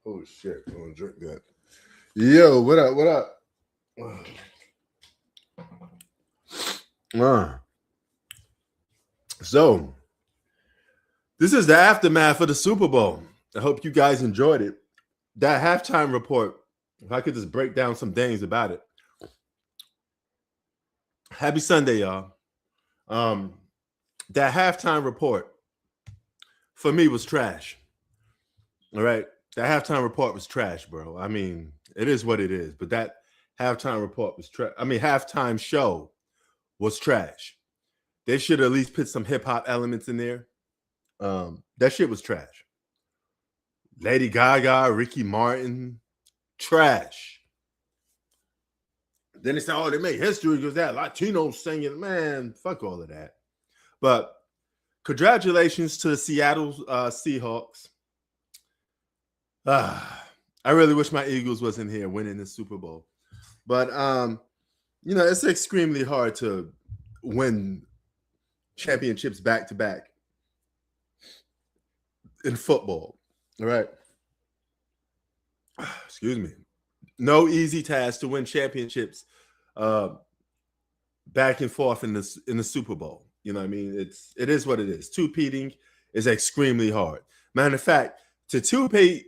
Oh shit! I'm gonna drink that. Yo, what up? What up? So this is the aftermath of the Super Bowl. I hope you guys enjoyed it. That halftime report. If I could just break down some things about it. Happy Sunday, y'all. That halftime report for me was trash. All right. That halftime report was trash, bro. I mean, it is what it is. But that halftime report was trash. I mean, halftime show was trash. They should at least put some hip hop elements in there. That shit was trash. Lady Gaga, Ricky Martin, trash. Then they say, oh, they made history because that Latino singing. Man, fuck all of that. But congratulations to the Seattle Seahawks. I really wish my Eagles wasn't here winning the Super Bowl. But, it's extremely hard to win championships back-to-back in football. All right. Excuse me. No easy task to win championships back and forth in the Super Bowl. You know what I mean? It is what it is. Two-peating is extremely hard. Matter of fact, to two-peat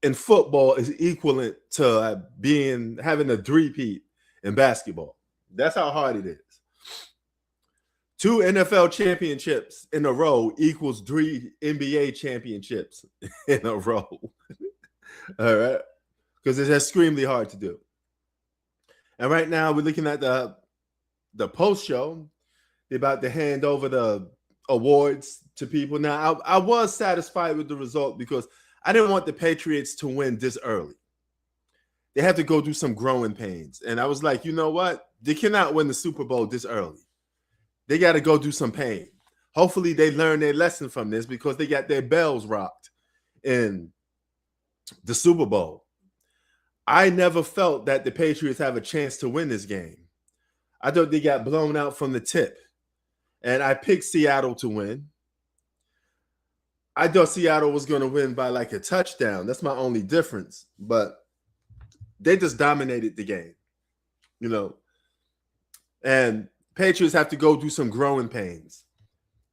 in football is equivalent to having a three-peat in basketball. That's how hard it is. 2 NFL championships in a row equals 3 NBA championships in a row. All right? Because it's extremely hard to do. And right now we're looking at the post show. They're about to hand over the awards to people. Now, I was satisfied with the result because I didn't want the Patriots to win this early. They have to go through some growing pains. And I was like, you know what? They cannot win the Super Bowl this early. They got to go through some pain. Hopefully they learn their lesson from this because they got their bells rocked in the Super Bowl. I never felt that the Patriots have a chance to win this game. I thought they got blown out from the tip. And I picked Seattle to win. I thought Seattle was going to win by like a touchdown. That's my only difference. But they just dominated the game, And Patriots have to go through some growing pains.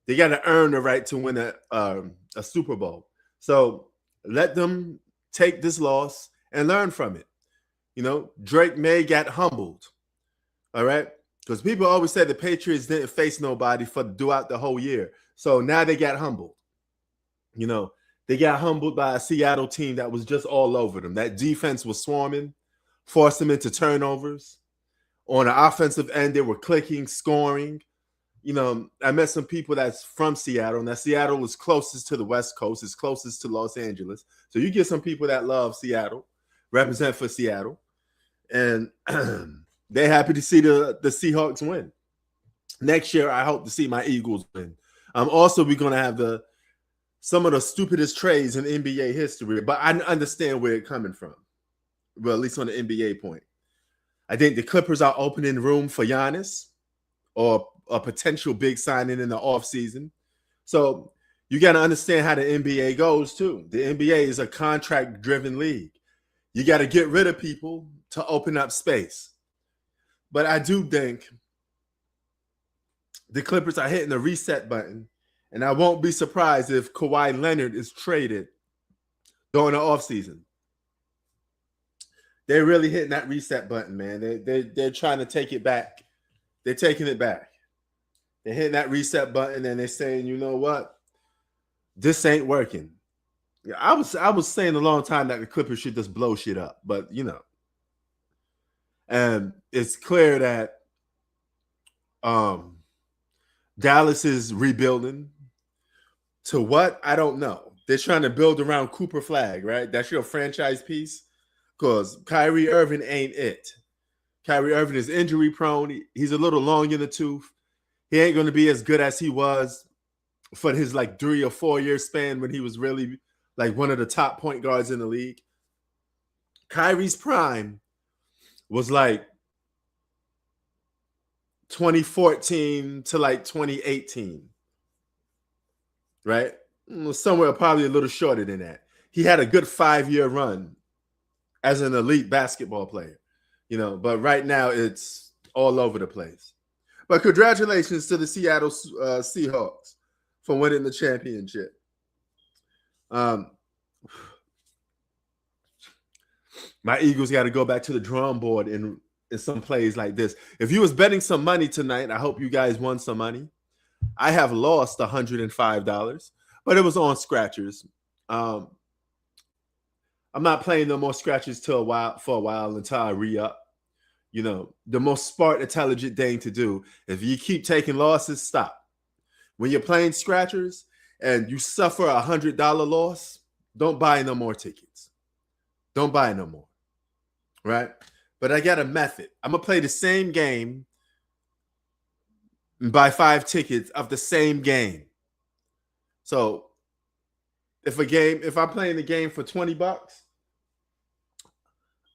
They got to earn the right to win a Super Bowl. So let them take this loss and learn from it. Drake May got humbled. All right? Because people always said the Patriots didn't face nobody throughout the whole year. So now they got humbled. They got humbled by a Seattle team that was just all over them. That defense was swarming, forced them into turnovers. On the offensive end, they were clicking, scoring. I met some people that's from Seattle. Now, Seattle is closest to the West Coast. It's closest to Los Angeles. So you get some people that love Seattle, represent for Seattle. And they're happy to see the Seahawks win. Next year, I hope to see my Eagles win. Also, we're going to have some of the stupidest trades in NBA history. But I understand where it's coming from. Well, at least on the NBA point. I think the Clippers are opening room for Giannis or a potential big signing in the offseason. So you got to understand how the NBA goes, too. The NBA is a contract-driven league. You got to get rid of people to open up space. But I do think the Clippers are hitting the reset button, and I won't be surprised if Kawhi Leonard is traded during the offseason. They're really hitting that reset button, man. They're trying to take it back. They're taking it back. They're hitting that reset button, and they're saying, you know what? This ain't working. I was saying a long time that the Clippers should just blow shit up, but and it's clear that Dallas is rebuilding. To what? I don't know. They're trying to build around Cooper Flag, right? That's your franchise piece. Because Kyrie Irving ain't it. Kyrie Irving is injury prone. He's a little long in the tooth. He ain't going to be as good as he was for his 3 or 4 year span when he was really one of the top point guards in the league. Kyrie's prime was 2014 to 2018. Right? Somewhere probably a little shorter than that. he had a good 5-year run as an elite basketball player, but right now it's all over the place. But congratulations to the Seattle Seahawks for winning the championship. My Eagles got to go back to the drawing board in some plays like this. If you was betting some money tonight, I hope you guys won some money. I have lost $105, but it was on scratchers. I'm not playing no more scratchers for a while until I re-up. The most smart, intelligent thing to do, if you keep taking losses, stop. When you're playing scratchers and you suffer $100 loss, don't buy no more tickets. Don't buy no more. Right? But I got a method. I'm going to play the same game and buy 5 tickets of the same game. So if I'm playing the game for $20,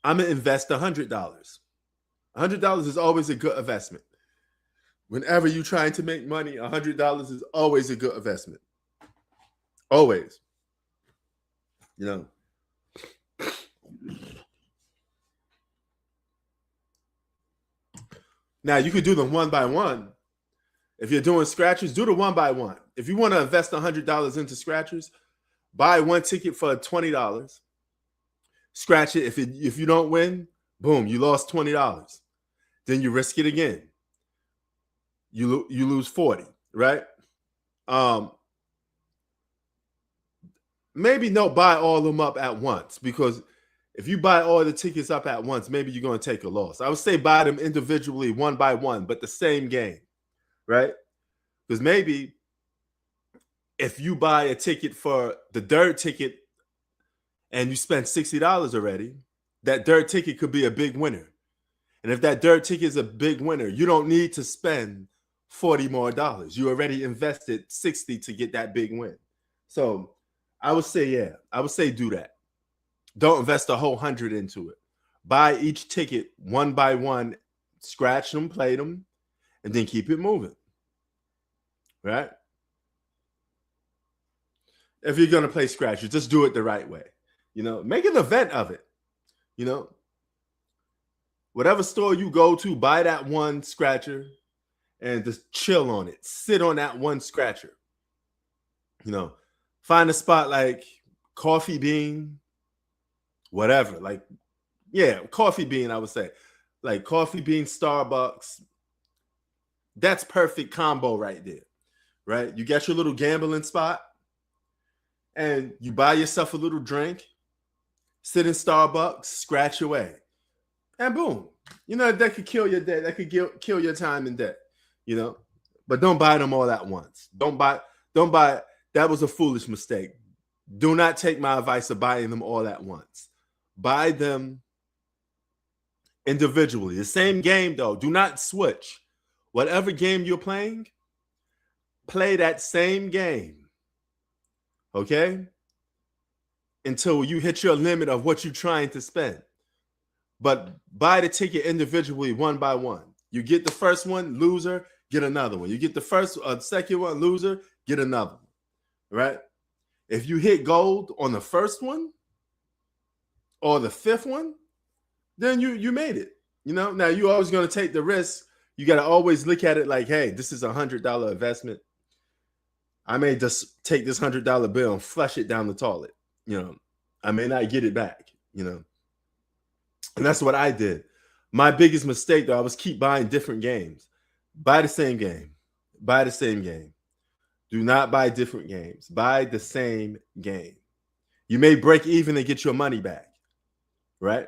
I'm going to invest $100. $100 is always a good investment. Whenever you're trying to make money, $100 is always a good investment. Always. Now, you could do them one by one. If you're doing scratchers, do the one by one. If you want to invest $100 into scratchers, buy one ticket for $20. Scratch it. If you don't win, boom, you lost $20. Then you risk it again. You lose $40, right? Maybe don't buy all of them up at once, because if you buy all the tickets up at once, maybe you're going to take a loss. I would say buy them individually, one by one, but the same game, right? Because maybe if you buy a ticket for the third ticket and you spend $60 already, that third ticket could be a big winner. And if that third ticket is a big winner, you don't need to spend $40 more. You already invested $60 to get that big win. So I would say do that. Don't invest a whole $100 into it. Buy each ticket one by one, scratch them, play them, and then keep it moving. Right? If you're going to play scratchers, just do it the right way. Make an event of it. Whatever store you go to, buy that one scratcher and just chill on it. Sit on that one scratcher. Find a spot like Coffee Bean, whatever. Coffee Bean, I would say. Like Coffee Bean, Starbucks. That's perfect combo right there, right? You got your little gambling spot and you buy yourself a little drink, sit in Starbucks, scratch away. And boom, that could kill your day. That could kill your time and debt, But don't buy them all at once. Don't buy. That was a foolish mistake. Do not take my advice of buying them all at once. Buy them individually. The same game, though. Do not switch. Whatever game you're playing, play that same game. Okay? Until you hit your limit of what you're trying to spend. But buy the ticket individually, one by one. You get the first one, loser, get another one. You get the second one, loser, get another one. Right? If you hit gold on the first one or the fifth one, then you made it. Now you're always going to take the risk. You got to always look at it like, hey, this is $100 investment. I may just take this $100 bill and flush it down the toilet. I may not get it back. And that's what I did. My biggest mistake, though, I was keep buying different games. Buy the same game. Buy the same game. Do not buy different games. Buy the same game. You may break even and get your money back. Right?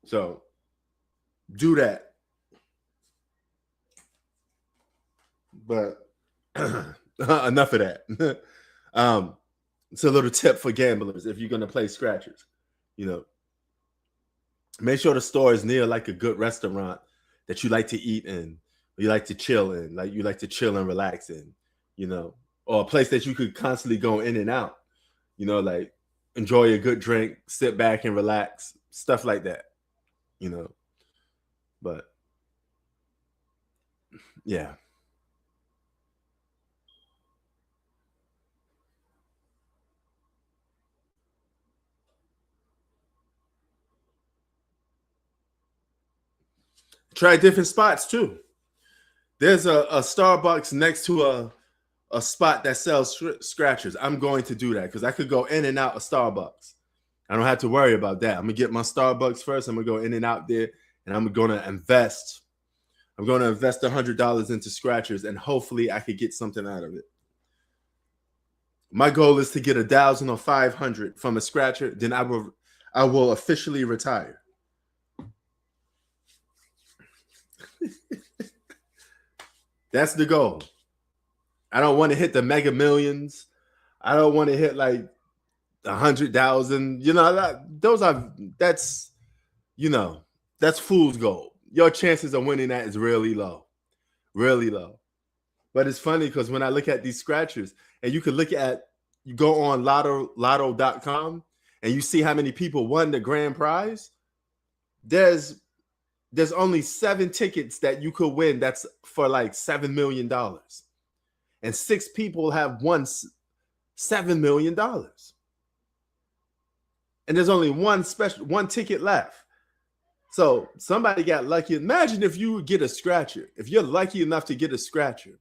So, do that. But enough of that. It's a little tip for gamblers if you're going to play scratchers. Make sure the store is near like a good restaurant that you like to eat in, you like to chill in, like you like to chill and relax in, or a place that you could constantly go in and out, like enjoy a good drink, sit back and relax, stuff like that, But yeah. Try different spots too. There's a Starbucks next to a spot that sells scratchers. I'm going to do that because I could go in and out of Starbucks. I don't have to worry about that. I'm gonna get my Starbucks first. I'm gonna go in and out there, and I'm gonna invest. I'm gonna invest $100 into scratchers, and hopefully I could get something out of it. My goal is to get 1,000 or 500 from a scratcher. Then I will officially retire. That's the goal. I don't want to hit the mega millions. I don't want to hit like 100,000. You know, that's fool's gold. Your chances of winning that is really low, really low. But it's funny because when I look at these scratchers, and you go on lotto.com and you see how many people won the grand prize. There's only 7 tickets that you could win that's for like $7 million. And 6 people have won $7 million. And there's only one ticket left. So somebody got lucky. Imagine if you get a scratcher. If you're lucky enough to get a scratcher,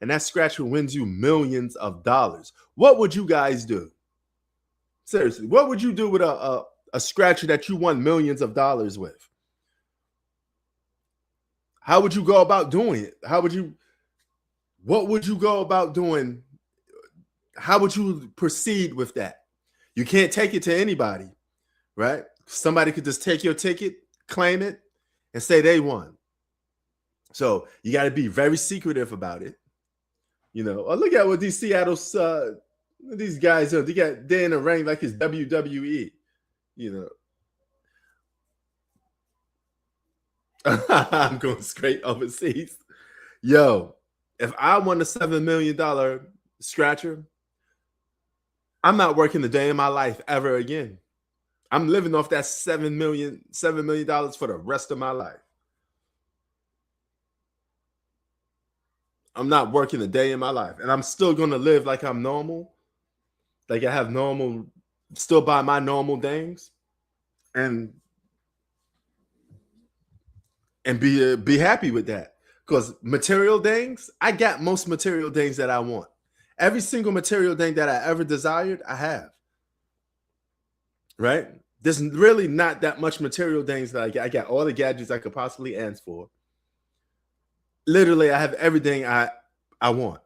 and that scratcher wins you millions of dollars, what would you guys do? Seriously, what would you do with a scratcher that you won millions of dollars with? How would you go about doing it? What would you go about doing? How would you proceed with that? You can't take it to anybody, right? Somebody could just take your ticket, claim it, and say they won. So you got to be very secretive about it. You know, look at what these Seattle these guys are. They're in a ring like it's WWE. You know, I'm going straight overseas. Yo, if I won a $7 million scratcher, I'm not working a day in my life ever again. I'm living off that $7 million for the rest of my life. I'm not working a day in my life, and I'm still going to live like I'm normal. Like I have still buy my normal things, and be happy with that. Because material things, I got most material things that I want. Every single material thing that I ever desired, I have. Right? There's really not that much material things that I got. I got all the gadgets I could possibly ask for. Literally, I have everything I want.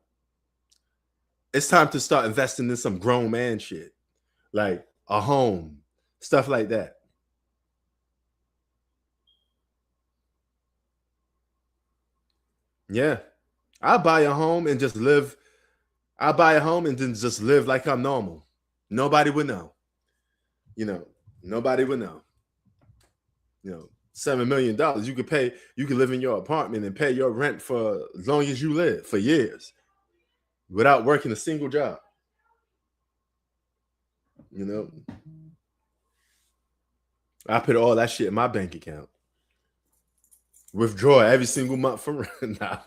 It's time to start investing in some grown man shit, like a home, stuff like that. Yeah, I'll buy a home and just live. I'll buy a home and then just live like I'm normal. Nobody would know. You know, nobody would know. You know, $7 million. You could live in your apartment and pay your rent for as long as you live, for years, without working a single job. You know, I put all that shit in my bank account. Withdraw every single month from rent. Nah,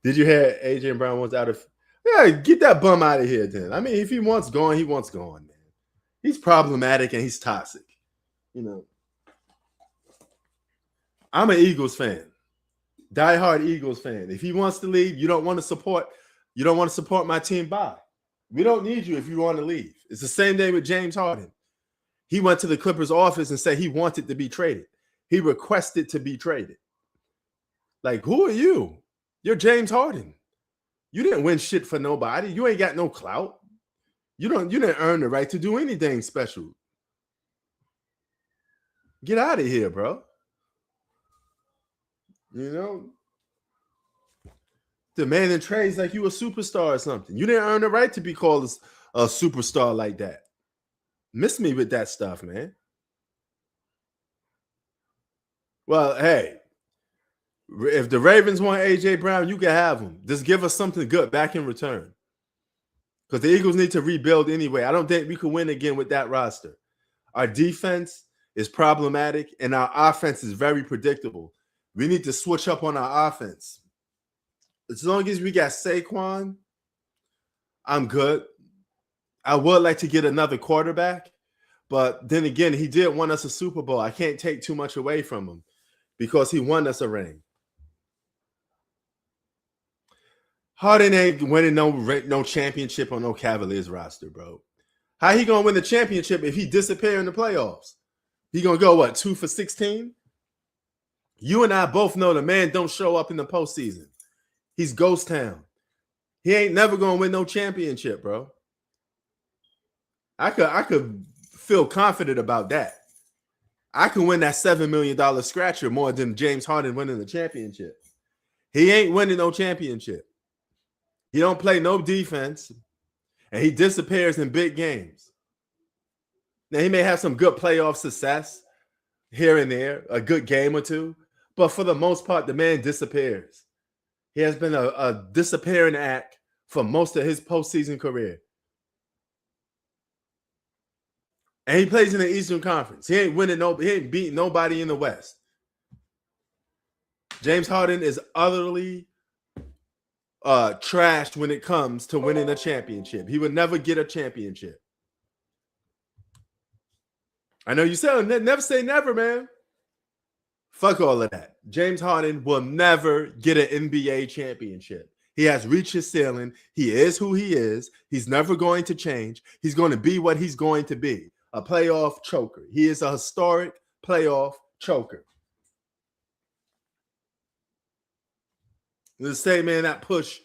did you hear AJ Brown wants out of? Yeah, get that bum out of here then. I mean, if he wants gone, he wants gone, man. He's problematic and he's toxic. You know, I'm an Eagles fan, diehard Eagles fan. If he wants to leave, you don't want to support my team. Bye. We don't need you if you want to leave. It's the same thing with James Harden. He went to the Clippers office and said he wanted to be traded. He requested to be traded. Like, who are you? You're James Harden. You didn't win shit for nobody. You ain't got no clout. You didn't earn the right to do anything special. Get out of here, bro. You know, demanding trades like you a superstar or something. You didn't earn the right to be called a superstar like that. Miss me with that stuff, man. Well, hey, if the Ravens want AJ Brown, you can have him. Just give us something good back in return. Because the Eagles need to rebuild anyway. I don't think we can win again with that roster. Our defense is problematic, and our offense is very predictable. We need to switch up on our offense. As long as we got Saquon, I'm good. I would like to get another quarterback, but then again, he did win us a Super Bowl. I can't take too much away from him because he won us a ring. Harden ain't winning no championship on no Cavaliers roster, bro. How he gonna win the championship if he disappear in the playoffs? He gonna go, what, 2 for 16? You and I both know the man don't show up in the postseason. He's ghost town. He ain't never gonna win no championship, bro. I could feel confident about that. I can win that $7 million scratcher more than James Harden winning the championship. He ain't winning no championship. He don't play no defense, and he disappears in big games. Now, he may have some good playoff success here and there, a good game or two, but for the most part, the man disappears. He has been a disappearing act for most of his postseason career. And he plays in the Eastern Conference. He ain't beating nobody in the West. James Harden is utterly trashed when it comes to winning a championship. He would never get a championship. I know you said never say never, man. Fuck all of that. James Harden will never get an NBA championship. He has reached his ceiling. He is who he is. He's never going to change. He's going to be what he's going to be, a playoff choker. He is a historic playoff choker. The same man that push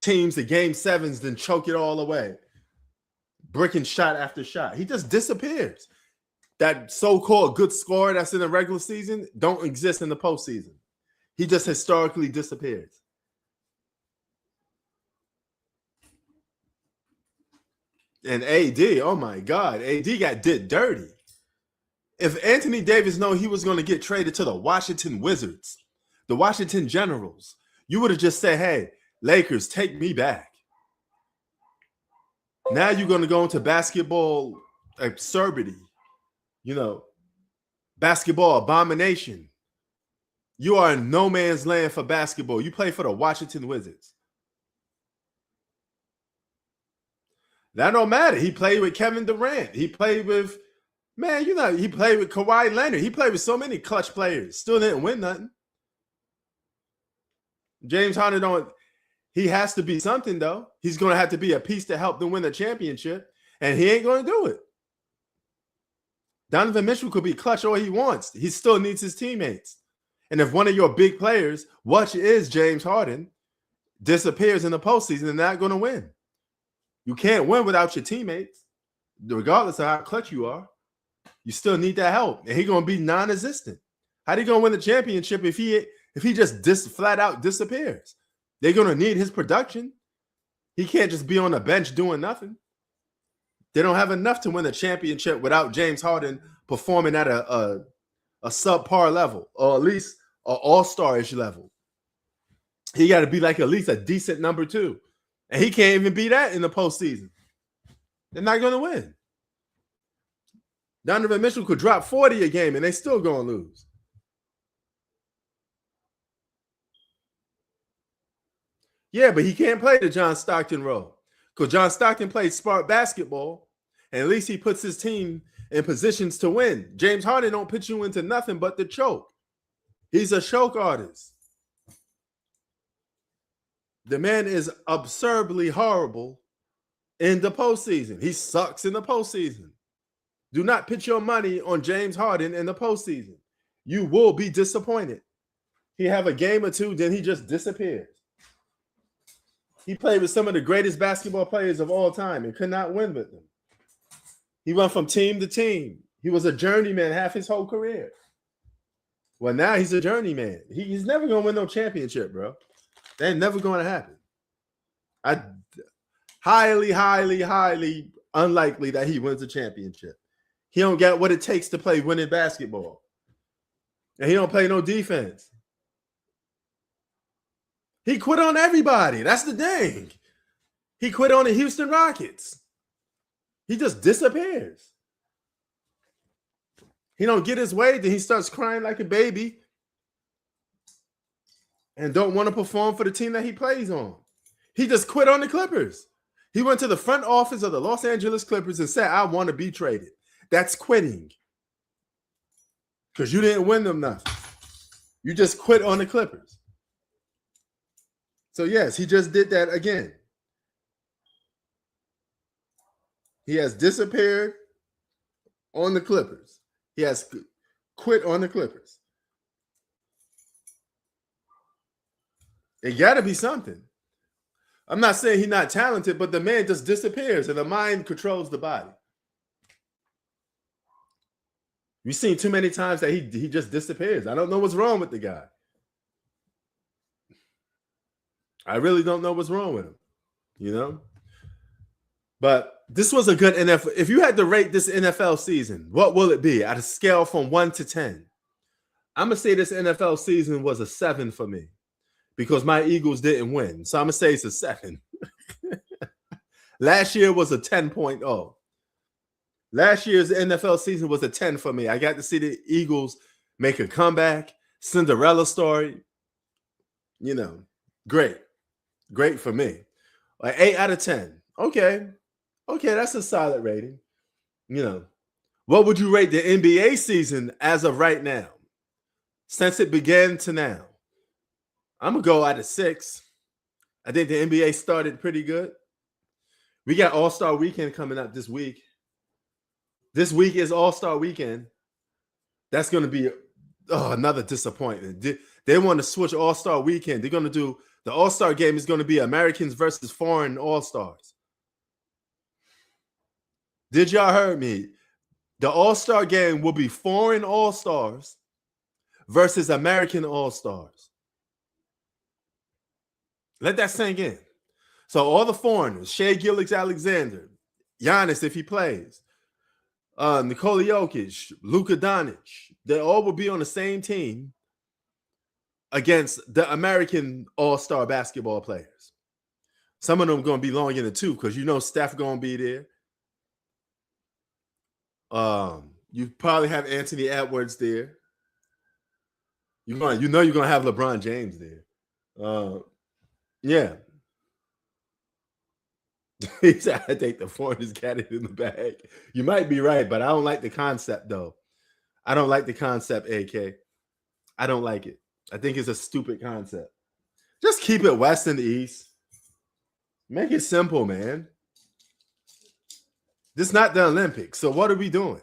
teams to game sevens, then choke it all away. Bricking shot after shot. He just disappears. That so-called good scorer that's in the regular season don't exist in the postseason. He just historically disappears. And AD, oh my God, AD did dirty. If Anthony Davis knew he was going to get traded to the Washington Wizards, the Washington Generals, you would have just said, hey, Lakers, take me back. Now you're going to go into basketball absurdity. You know, basketball abomination. You are in no man's land for basketball. You play for the Washington Wizards. That don't matter. He played with Kevin Durant. He played with, he played with Kawhi Leonard. He played with so many clutch players. Still didn't win nothing. James Harden he has to be something, though. He's going to have to be a piece to help them win the championship, and he ain't going to do it. Donovan Mitchell could be clutch all he wants. He still needs his teammates. And if one of your big players, which is James Harden, disappears in the postseason, they're not going to win. You can't win without your teammates, regardless of how clutch you are. You still need that help, and he's going to be non-existent. How they going to win the championship if he just flat out disappears? They're going to need his production. He can't just be on the bench doing nothing. They don't have enough to win the championship without James Harden performing at a subpar level, or at least an all-star-ish level. He got to be like at least a decent number 2. And he can't even be that in the postseason. They're not going to win. Donovan Mitchell could drop 40 a game, and they still going to lose. Yeah, but he can't play the John Stockton role. Because John Stockton plays smart basketball, and at least he puts his team in positions to win. James Harden don't put you into nothing but the choke. He's a choke artist. The man is absurdly horrible in the postseason. He sucks in the postseason. Do not put your money on James Harden in the postseason. You will be disappointed. He have a game or two, then he just disappears. He played with some of the greatest basketball players of all time and could not win with them. He went from team to team. He was a journeyman half his whole career. Well, now he's a journeyman. He's never going to win no championship, bro. That ain't never going to happen. Highly, highly, highly unlikely that he wins a championship. He don't get what it takes to play winning basketball. And he don't play no defense. He quit on everybody. That's the thing. He quit on the Houston Rockets. He just disappears. He don't get his way, then he starts crying like a baby and don't want to perform for the team that he plays on. He just quit on the Clippers. He went to the front office of the Los Angeles Clippers and said, I want to be traded. That's quitting. Because you didn't win them nothing. You just quit on the Clippers. So yes, he just did that again. He has disappeared on the Clippers. He has quit on the Clippers. It got to be something. I'm not saying he's not talented, but the man just disappears and the mind controls the body. We've seen too many times that he just disappears. I don't know what's wrong with the guy. I really don't know what's wrong with him, you know? But this was a good NFL. If you had to rate this NFL season, what will it be at a scale from 1 to 10? I'm going to say this NFL season was a 7 for me because my Eagles didn't win. So I'm going to say it's a 7. Last year was a 10.0. Last year's NFL season was a 10 for me. I got to see the Eagles make a comeback, Cinderella story. You know, great. Great for me. Like 8 out of 10. Okay, that's a solid rating. You know, what would you rate the NBA season as of right now? Since it began to now. I'm going to go out of 6. I think the NBA started pretty good. We got All-Star Weekend coming up this week. This week is All-Star Weekend. That's going to be another disappointment. They want to switch All-Star Weekend. They're going to do the All-Star game is going to be Americans versus foreign All-Stars. Did y'all hear me? The All-Star game will be foreign All-Stars versus American All-Stars. Let that sink in. So all the foreigners, Shai Gilgeous-Alexander, Giannis if he plays, Nikola Jokic, Luka Doncic, they all will be on the same team against the American All-Star basketball players. Some of them are going to be long in the tooth because you know Steph going to be there. You probably have Anthony Edwards there. You're going to have LeBron James there. Yeah. He said, I think the foreigners got it in the bag. You might be right, but I don't like the concept, though. I don't like the concept, AK. I don't like it. I think it's a stupid concept. Just keep it West and East. Make it simple, man. This is not the Olympics. So what are we doing?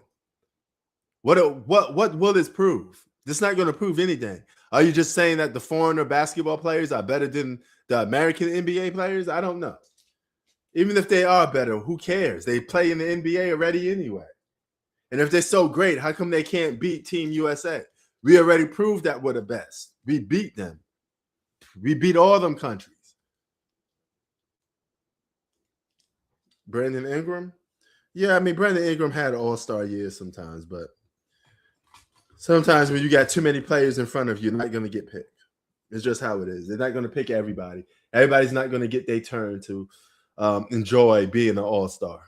What will this prove? This is not going to prove anything. Are you just saying that the foreigner basketball players are better than the American NBA players? I don't know. Even if they are better, who cares? They play in the NBA already anyway. And if they're so great, how come they can't beat Team USA? We already proved that we're the best. We beat them. We beat all them countries. Brandon Ingram? Yeah, I mean, Brandon Ingram had an all-star year sometimes, but sometimes when you got too many players in front of you, you're not going to get picked. It's just how it is. They're not going to pick everybody. Everybody's not going to get their turn to enjoy being an all-star.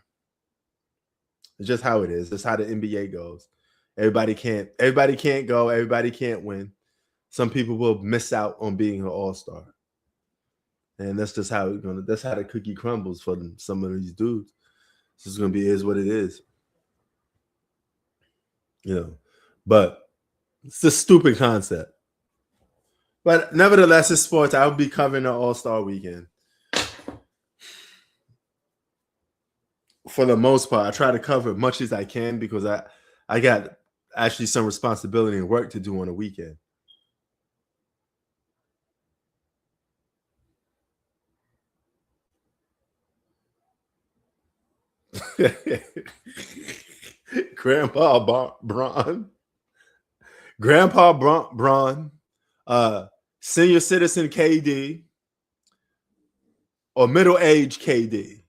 It's just how it is. That's how the NBA goes. Everybody can't go. Everybody can't win. Some people will miss out on being an all-star. And that's just how that's how the cookie crumbles for some of these dudes. This is going to be is what it is. You know, but it's a stupid concept. But nevertheless, it's sports. I'll be covering the All-Star weekend. For the most part, I try to cover as much as I can because I got actually some responsibility and work to do on a weekend. Grandpa Braun, senior citizen KD, or middle-aged KD.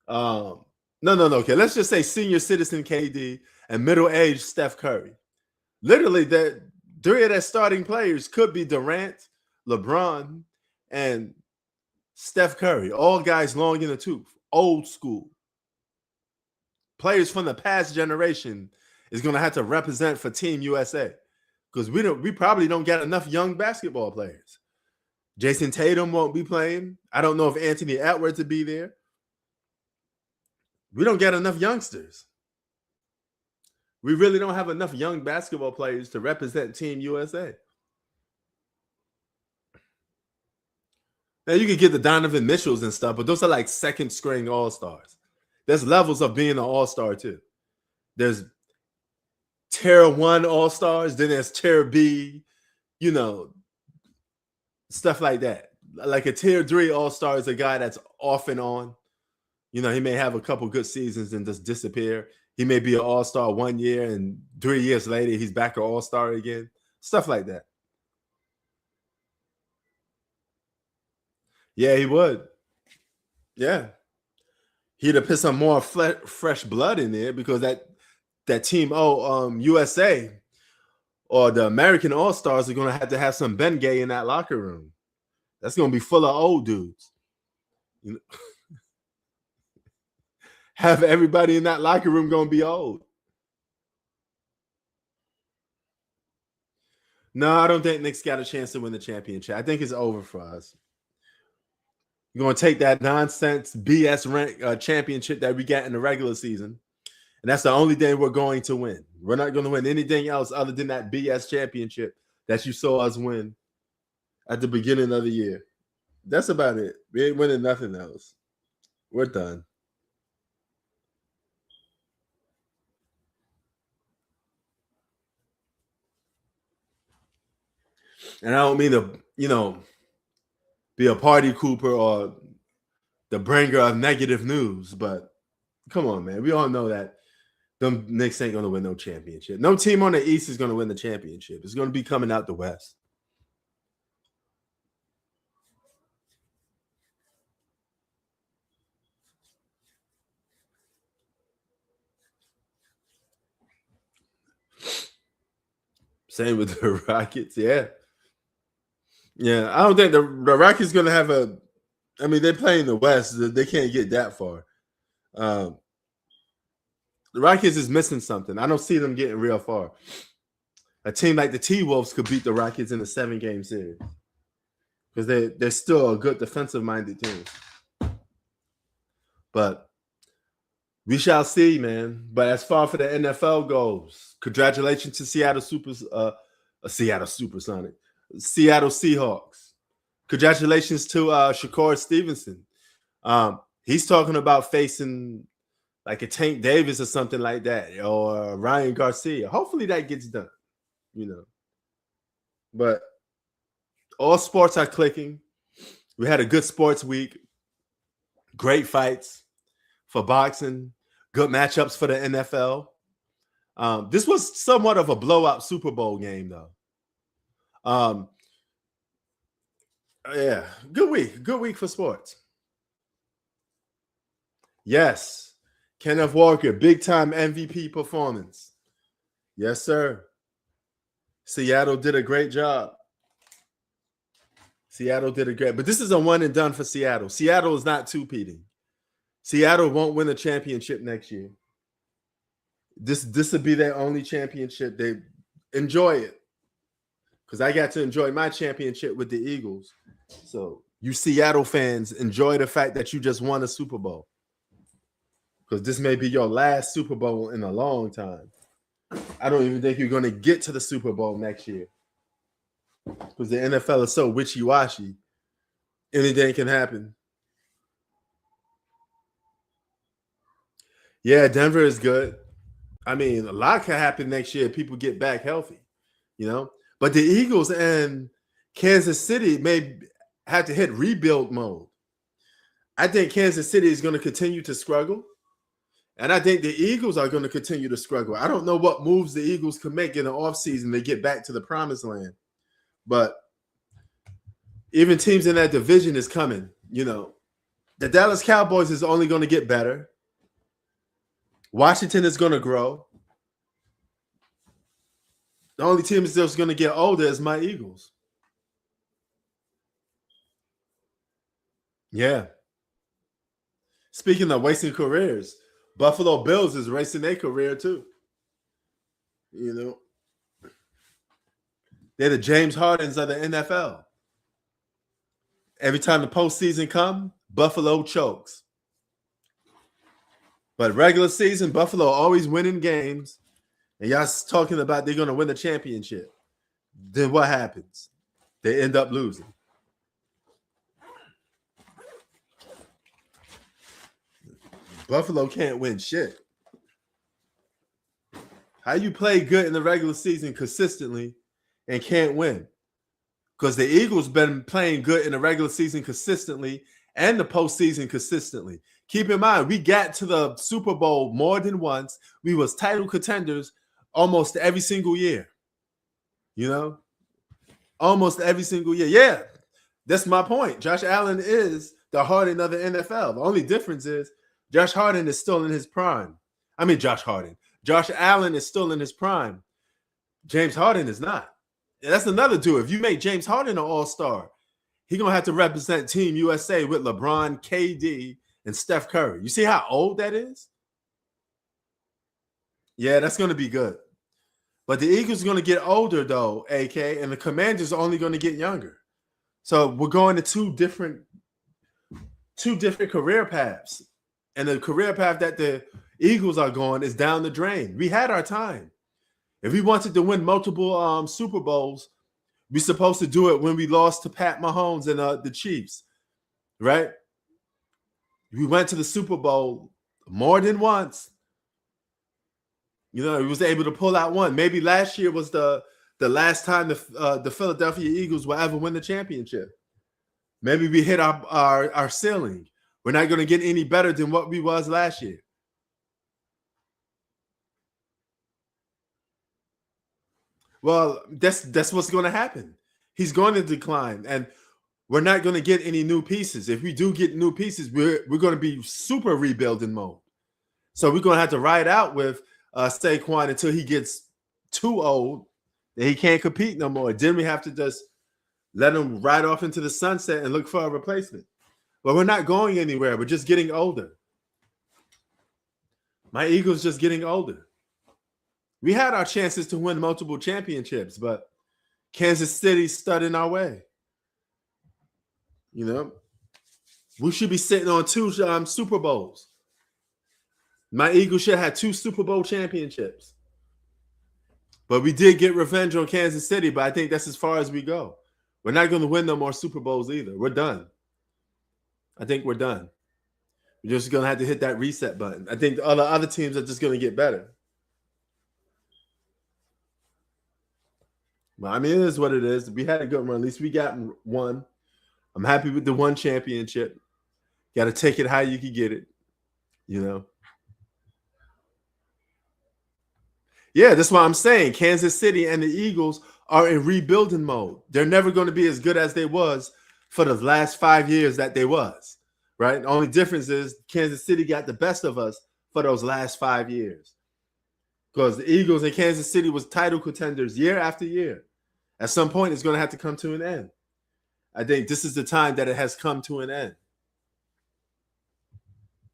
No. Okay, let's just say senior citizen KD and middle-aged Steph Curry. Literally, that 3 of their starting players could be Durant, LeBron, and Steph Curry. All guys long in the tooth, old school. Players from the past generation is going to have to represent for Team USA because we probably don't get enough young basketball players. Jason Tatum won't be playing. I don't know if Anthony Edwards will be there. We don't get enough youngsters. We really don't have enough young basketball players to represent Team USA. Now you could get the Donovan Mitchells and stuff, but those are like second string all-stars. There's levels of being an all-star too. There's tier 1 all-stars, then there's tier B, you know, stuff like that. Like a tier 3 all-star is a guy that's off and on. You know, he may have a couple good seasons and just disappear. He may be an all-star 1 year and 3 years later he's back an all-star again. Stuff like that. Yeah, he would. Yeah. He'd have put some more fresh blood in there because that team USA or the American All-Stars are going to have some Ben Gay in that locker room. That's going to be full of old dudes. You know? Have everybody in that locker room going to be old. No, I don't think Knicks got a chance to win the championship. I think it's over for us. You're going to take that nonsense BS championship that we got in the regular season, and that's the only thing we're going to win. We're not going to win anything else other than that BS championship that you saw us win at the beginning of the year. That's about it. We ain't winning nothing else. We're done. And I don't mean to, be a party Cooper or the bringer of negative news, but come on, man. We all know that them Knicks ain't going to win no championship. No team on the East is going to win the championship. It's going to be coming out the West. Same with the Rockets, yeah. Yeah, I don't think the Rockets going to have they're playing the West. They can't get that far. The Rockets is missing something. I don't see them getting real far. A team like the T-Wolves could beat the Rockets in a 7-game series because they're still a good defensive-minded team. But we shall see, man. But as far for the NFL goes, congratulations to Seattle Seahawks. Congratulations to Shakur Stevenson. He's talking about facing like a Tank Davis or something like that, or Ryan Garcia. Hopefully that gets done, But all sports are clicking. We had a good sports week. Great fights for boxing. Good matchups for the NFL. This was somewhat of a blowout Super Bowl game, though. Yeah, good week. Good week for sports. Yes. Kenneth Walker, big-time MVP performance. Yes, sir. Seattle did a great job. But this is a one and done for Seattle. Seattle is not two-peating. Seattle won't win a championship next year. This will be their only championship. They enjoy it because I got to enjoy my championship with the Eagles. So you Seattle fans, enjoy the fact that you just won a Super Bowl because this may be your last Super Bowl in a long time. I don't even think you're going to get to the Super Bowl next year because the NFL is so wishy-washy. Anything can happen. Yeah, Denver is good. I mean, a lot can happen next year if people get back healthy, But the Eagles and Kansas City may have to hit rebuild mode. I think Kansas City is going to continue to struggle. And I think the Eagles are going to continue to struggle. I don't know what moves the Eagles can make in the offseason to get back to the promised land. But even teams in that division is coming, The Dallas Cowboys is only going to get better. Washington is going to grow. The only team that's going to get older is my Eagles. Yeah. Speaking of wasting careers, Buffalo Bills is racing their career too. They're the James Hardens of the NFL. Every time the postseason comes, Buffalo chokes. But regular season, Buffalo always winning games. And y'all talking about they're going to win the championship. Then what happens? They end up losing. Buffalo can't win shit. How you play good in the regular season consistently and can't win? Because the Eagles been playing good in the regular season consistently and the postseason consistently. Keep in mind, we got to the Super Bowl more than once. We was title contenders almost every single year. You know? Almost every single year. Yeah, that's my point. Josh Allen is the Harden of the NFL. The only difference is Josh Harden is still in his prime. I mean, Josh Allen is still in his prime. James Harden is not. And that's another dude. If you make James Harden an all-star, he's going to have to represent Team USA with LeBron, KD, and Steph Curry. You see how old that is? Yeah, that's going to be good. But the Eagles are going to get older, though, AK, and the Commanders are only going to get younger. So we're going to two different career paths. And the career path that the Eagles are going is down the drain. We had our time. If we wanted to win multiple Super Bowls, we're supposed to do it when we lost to Pat Mahomes and the Chiefs, right? We went to the Super Bowl more than once. You know, he was able to pull out one. Maybe last year was the last time the Philadelphia Eagles will ever win the championship. Maybe we hit our ceiling. We're not going to get any better than what we was last year. Well, that's what's going to happen. He's going to decline, and we're not going to get any new pieces. If we do get new pieces, we're going to be super rebuilding mode. So we're going to have to ride out with Saquon until he gets too old that he can't compete no more. Then we have to just let him ride off into the sunset and look for a replacement. But we're not going anywhere. We're just getting older. My Eagles just getting older. We had our chances to win multiple championships, but Kansas City stood in our way. You know, we should be sitting on 2 Super Bowls. My Eagles should have had 2 Super Bowl championships. But we did get revenge on Kansas City, but I think that's as far as we go. We're not going to win no more Super Bowls either. We're done. I think we're done. We're just going to have to hit that reset button. I think the other teams are just going to get better. Well, I mean, it is what it is. We had a good run. At least we got one. I'm happy with the one championship. Got to take it how you can get it, you know. Yeah, that's what I'm saying. Kansas City and the Eagles are in rebuilding mode. They're never going to be as good as they was for the last 5 years that they was, right? The only difference is Kansas City got the best of us for those last 5 years. Because the Eagles and Kansas City was title contenders year after year. At some point, it's going to have to come to an end. I think this is the time that it has come to an end.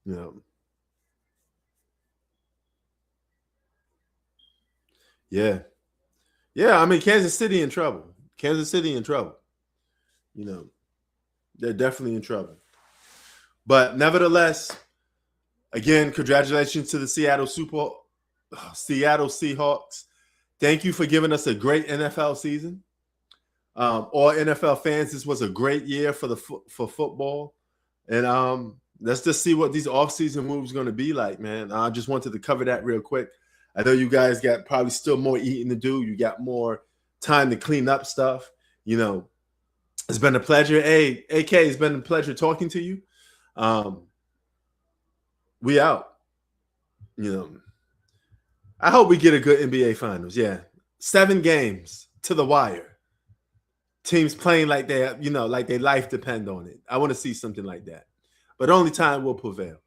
You know. Yeah. Yeah, I mean, Kansas City in trouble. Kansas City in trouble. You know, they're definitely in trouble. But nevertheless, again, congratulations to the Seattle Seahawks. Thank you for giving us a great NFL season. All NFL fans, this was a great year for football. And let's just see what these offseason moves are going to be like, man. I just wanted to cover that real quick. I know you guys got probably still more eating to do. You got more time to clean up stuff. You know, it's been a pleasure. Hey, AK, it's been a pleasure talking to you. We out. You know, I hope we get a good NBA Finals. Yeah. 7 games to the wire. Teams playing like they, you know, like their life depend on it. I want to see something like that. But only time will prevail.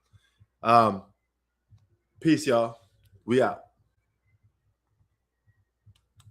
Peace, y'all. We out.